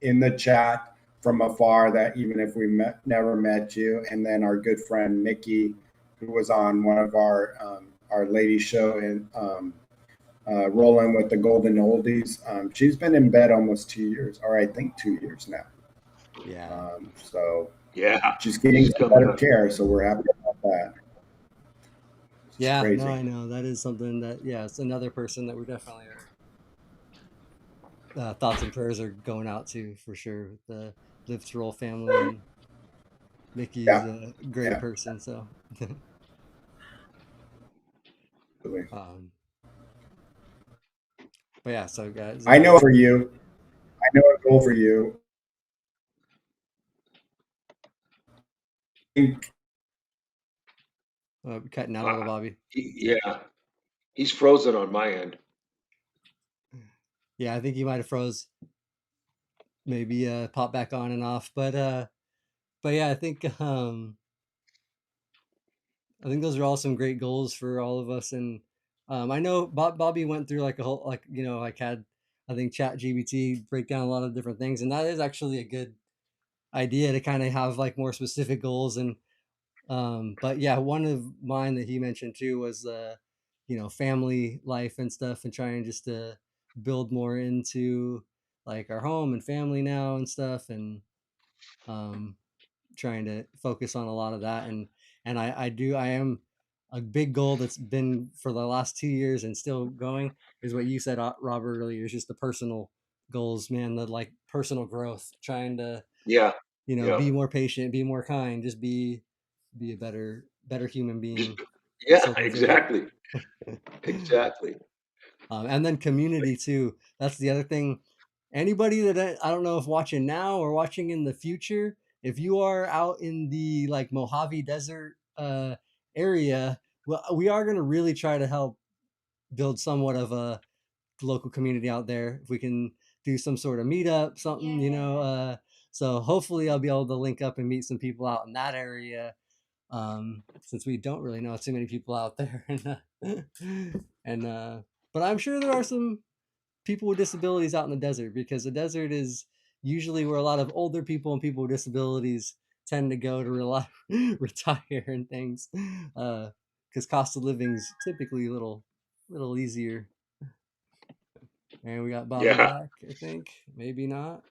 in the chat from afar, that even if we never met you, and then our good friend Nikki, who was on one of our lady show, and rolling with the golden oldies, she's been in bed almost 2 years, or I think 2 years now. Yeah. So Yeah. she's getting She's some coming better up. care, so we're happy about that. It's Yeah, no, crazy. I know that is something that yeah, it's another person that we definitely are thoughts and prayers are going out to for sure with the Live to Roll family, and Mickey's Yeah, a great yeah, person. So, absolutely. um, but yeah, so guys, I know for you, I know a goal for you. I think cutting out a Uh, little, Bobby. yeah. He's frozen on my end. Yeah, I think you might have froze, maybe pop back on and off, but yeah, I think those are all some great goals for all of us, and I know Bobby went through like a whole like had I think Chat GBT break down a lot of different things, and that is actually a good idea to kind of have like more specific goals. And but yeah, one of mine that he mentioned too was family life and stuff, and trying just to build more into like our home and family now and stuff, and um trying to focus on a lot of that. And I am a big goal that's been for the last 2 years and still going is what you said, Robert, earlier. Is just the personal goals, man. The like personal growth, trying to Yeah. Yeah. be more patient, be more kind, just be a better human Just, being, yeah, so those are exactly. Exactly. and then community too. That's the other thing. Anybody that I don't know if watching now or watching in the future, if you are out in the like Mojave Desert area, well, we are going to really try to help build somewhat of a local community out there. If we can do some sort of meetup, something, you know. So hopefully I'll be able to link up and meet some people out in that area, since we don't really know too many people out there. And but I'm sure there are some people with disabilities out in the desert, because the desert is usually where a lot of older people and people with disabilities tend to go to retire and things, because cost of living's typically a little easier. And we got Bobby Yeah. back, I think. Maybe not.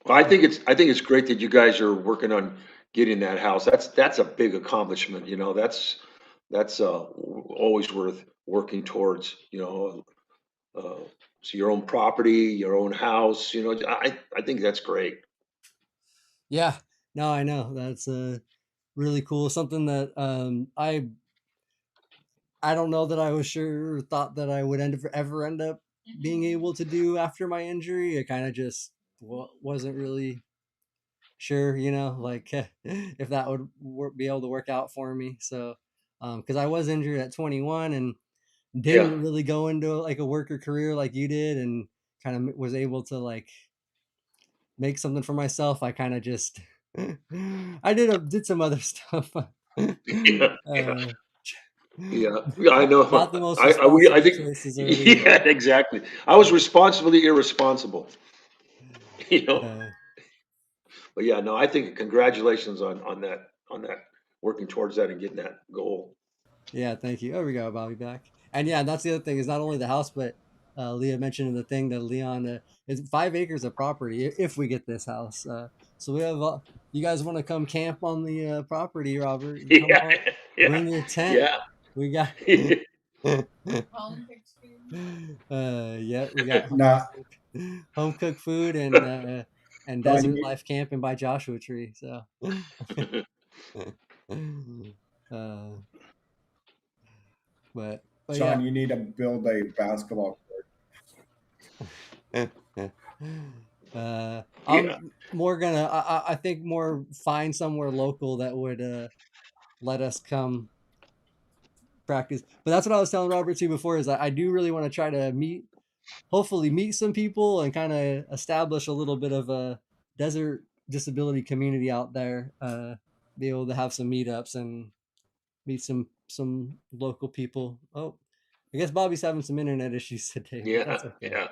Well, I think it's great that you guys are working on getting that house. That's a big accomplishment. You know, that's always worth working towards. You know, uh, so your own property, your own house. You know, I think that's great. Yeah, no, I know. That's really cool. Something that I don't know that I was sure thought that I would ever end up being able to do after my injury. It kind of just wasn't really sure, you know, like if that would be able to work out for me. So, because I was injured at 21 and Yeah. didn't really go into like a worker career like you did, and kind of was able to like make something for myself. I kind of just I did some other stuff. Yeah. Yeah. uh, Yeah. Yeah. I know. not the most I responsible think. choices early, but Yeah. Exactly. I was responsibly irresponsible. You know. uh, But yeah, no, I think congratulations on that working towards that and getting that goal. yeah, thank you. Oh, we got Bobby back. And yeah, that's the other thing, is not only the house, but Leah mentioned in the thing that Leon is 5 acres of property if we get this house. So we have, you guys want to come camp on the property, Robert? Come Yeah. on, Yeah. bring your tent. Yeah. We got, Home cooked food. yeah, we got Now, home cooked food and Sean, desert you, life camping by Joshua Tree. So, uh, but Sean, yeah. you need to build a basketball court. Yeah. I'm more gonna. I think more find somewhere local that would let us come practice. But that's what I was telling Robert too before. Is I do really want to try to hopefully meet some people and kind of establish a little bit of a desert disability community out there. Be able to have some meetups and meet some local people. Oh, I guess Bobby's having some internet issues today, but Yeah. that's okay. Yeah.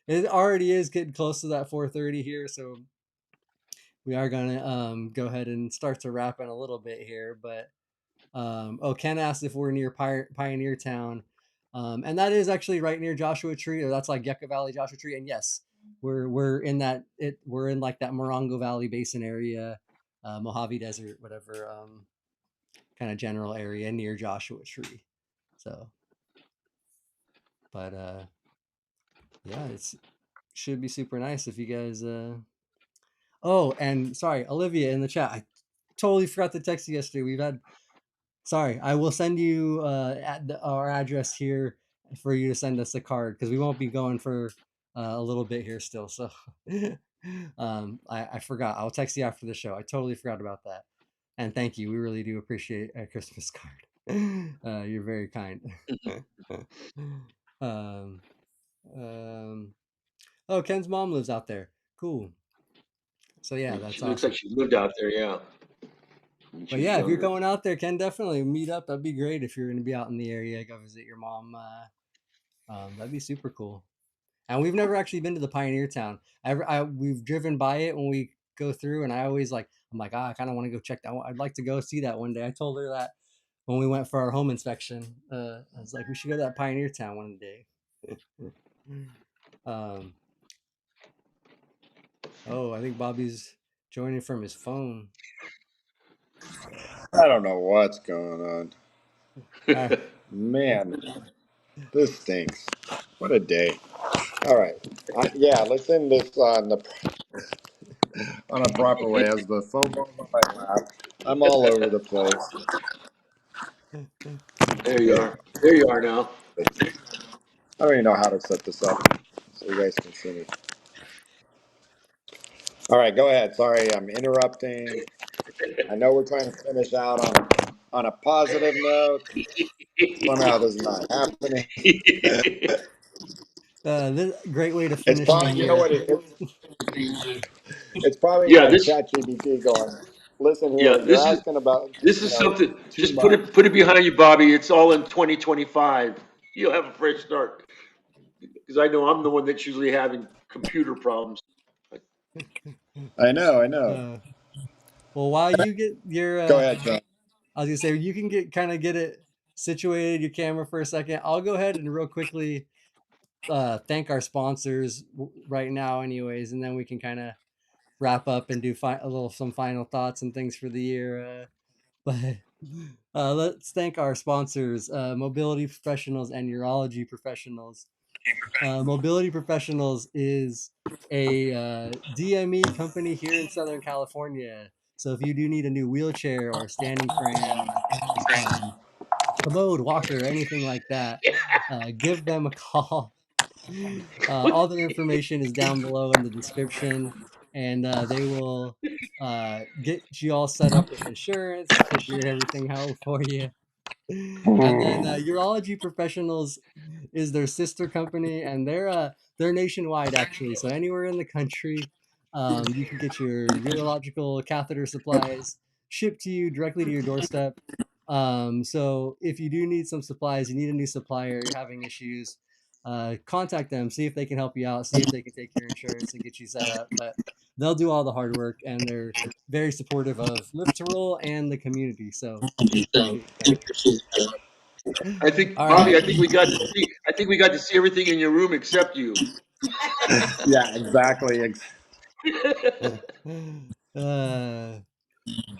It already is getting close to that 4:30 here, so we are gonna go ahead and start to wrap in a little bit here. But oh, Ken asked if we're near Pioneer Town, and that is actually right near Joshua Tree, or that's like Yucca Valley, Joshua Tree. And yes, we're in we're in like that Morongo Valley Basin area, Mojave Desert, whatever, kind of general area near Joshua Tree. So, but yeah, it's should be super nice if you guys. Oh, and sorry, Olivia in the chat. I totally forgot to text you yesterday. We've had. Sorry, I will send you our address here for you to send us a card, because we won't be going for a little bit here still. So, I forgot. I'll text you after the show. I totally forgot about that. And thank you. We really do appreciate a Christmas card. You're very kind. um, um, oh, Ken's mom lives out there. Cool. So yeah, that's She looks like awesome. she lived out there. Yeah. When she But was yeah, if you're younger. going out there, Ken, definitely meet up. That'd be great if you're going to be out in the area. Go visit your mom. That'd be super cool. And we've never actually been to the Pioneer Town. We've driven by it when we go through, and I always like. I'm like, I kind of want to go check that. I'd like to go see that one day. I told her that when we went for our home inspection. I was like, we should go to that Pioneer Town one day. um, oh, I think Bobby's joining from his phone. I don't know what's going on. Uh, Man, this stinks. What a day. All right. Yeah, let's end this on a proper way. As the phone goes on my lap, I'm all over the place. There you Good. are. There you are now. I don't even know how to set this up so you guys can see me. All right, go ahead. Sorry, I'm interrupting. I know we're trying to finish out on a positive note. Somehow this is not happening. This great way to It's finish the probably, you know year. what it is? It's probably Yeah, like this ChatGPT going, listen yeah here, you're this is asking about, this is something. too Just much. put it behind you, Bobby. It's all in 2025. You'll have a fresh start because I know I'm the one that's usually having computer problems. I know, I know. Uh, well, while you get your, Go ahead, Sean. I was gonna say you can get it situated, your camera for a second. I'll go ahead and real quickly thank our sponsors right now, anyways, and then we can kind of wrap up and do a little some final thoughts and things for the year. But let's thank our sponsors, Mobility Professionals and Urology Professionals. Mobility Professionals is a DME company here in Southern California. So if you do need a new wheelchair or a standing frame or um, commode, walker, anything like that, give them a call. All their information is down below in the description, and they will get you all set up with insurance, figure everything out for you. And then Urology Professionals is their sister company, and they're nationwide actually. So anywhere in the country, you can get your urological catheter supplies shipped to you directly to your doorstep. So if you do need some supplies, you need a new supplier, you're having issues, contact them, see if they can help you out, see if they can take your insurance and get you set up. But they'll do all the hard work, and they're very supportive of Live to Roll and the community. So we appreciate that. I think, All Bobby. right. I think we got to see. I think we got to see everything in your room except you. Yeah, exactly. uh,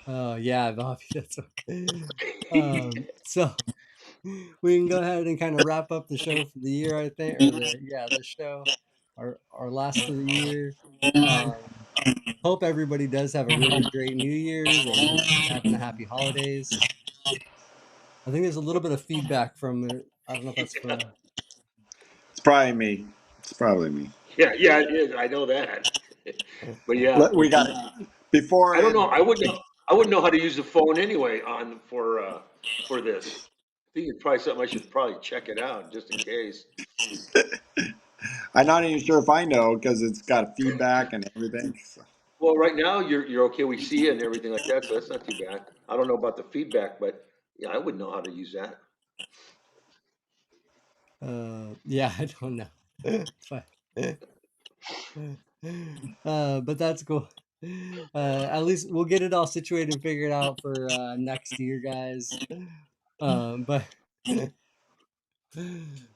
oh yeah, Bobby, that's okay. So we can go ahead and kind of wrap up the show for the year, I think, or the show, our last of the year. Um, Hope everybody does have a really great New Year's and having a happy holidays. I think there's a little bit of feedback from the. I don't know if that's from. It's probably me. It's probably me. Yeah, yeah, it is. I know that. But yeah, We got it. Before I don't it, know. I wouldn't know how to use the phone anyway on for this. I think it's probably something I should probably check it out just in case. I'm not even sure if I know because it's got feedback and everything. So. Well, right now you're okay. We see it and everything like that, so that's not too bad. I don't know about the feedback, but yeah, I wouldn't know how to use that. Yeah, I don't know. But, but that's cool. At least we'll get it all situated and figured out for next year, guys. But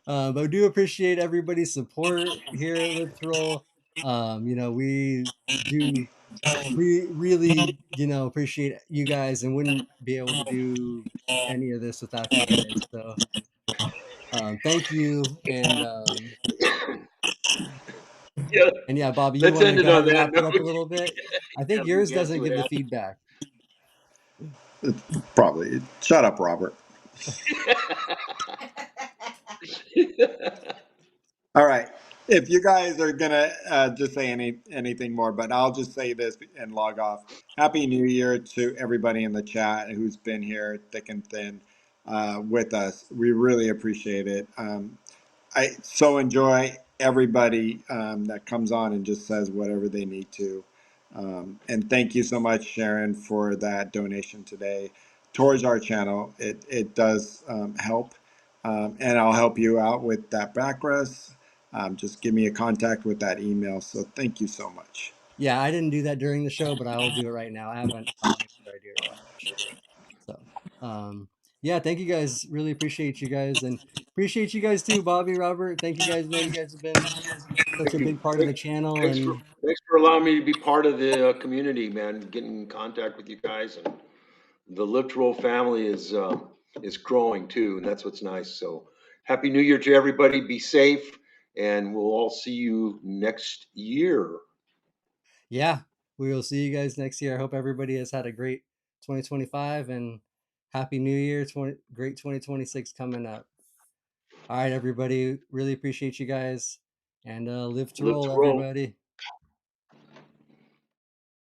but we do appreciate everybody's support here at Live to Roll. We do we really appreciate you guys and wouldn't be able to do any of this without you guys. So thank you Yeah, and yeah, Bobby, you let's want to end it go ahead on and that wrap it up a note. little bit? I think Yeah, we yours can't see doesn't what give the feedback. It's probably shut up, Robert. happened. All right. If you guys are gonna just say anything more, but I'll just say this and log off. Happy New Year to everybody in the chat who's been here thick and thin with us. We really appreciate it. I so enjoy everybody that comes on and just says whatever they need to. And thank you so much, Sharon, for that donation today towards our channel. It does help, and I'll help you out with that backrest. Just give me a contact with that email. So thank you so much. Yeah, I didn't do that during the show, but I will do it right now. I haven't. I'll make sure I do it right after the show. So, yeah, thank you guys. Really appreciate you guys, and appreciate you guys too, Bobby, Robert. Thank you guys. I know you guys have been such Thank a you. big part of the channel, and Thanks for allowing me to be part of the community, man. Getting in contact with you guys, and the Literal family is growing too, and that's what's nice. So, happy New Year to everybody. Be safe, and we'll all see you next year. yeah, we will see you guys next year. I hope everybody has had a great 2025 and happy New Year. Great 2026 coming up. All right, everybody. Really appreciate you guys, and live to Live roll, to roll. everybody.